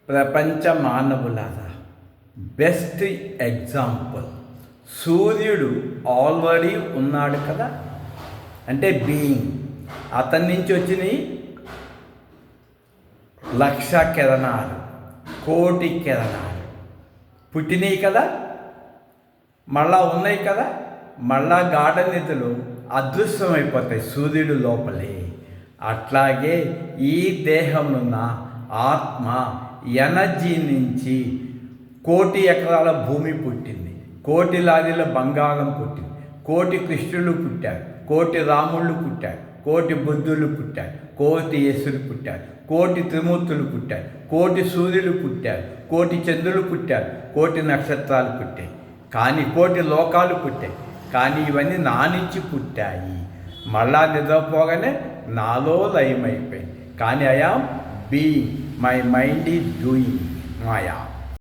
ప్రపంచ మానవులారా, best example సూర్యుడు ఆల్రెడీ ఉన్నాడు కదా, అంటే బీయింగ్. అతని నుంచి వచ్చినాయి లక్ష కిరణాలు, కోటి కిరణాలు పుట్టినాయి కదా, మళ్ళా ఉన్నాయి కదా, మళ్ళా గాఢ నిధులు అదృశ్యమైపోతాయి సూర్యుడు లోపలే. అట్లాగే ఈ దేహమున్న ఆత్మ ఎనర్జీ నుంచి కోటి ఎకరాల భూమి పుట్టింది, కోటి లారీల బంగారం పుట్టింది, కోటి కృష్ణులు పుట్టారు, కోటి రాముళ్ళు పుట్టారు, కోటి బుద్ధులు పుట్టారు, కోటి యేసులు పుట్టారు, కోటి త్రిమూర్తులు పుట్టారు, కోటి సూర్యులు పుట్టారు, కోటి చంద్రులు పుట్టారు, కోటి నక్షత్రాలు పుట్టాయి, కానీ కోటి లోకాలు పుట్టాయి. కానీ ఇవన్నీ నా నుంచి పుట్టాయి. మళ్ళా నిద్రపోగానే నాలో లయమైపోయింది. కానీ I am being, my mind is doing Maya.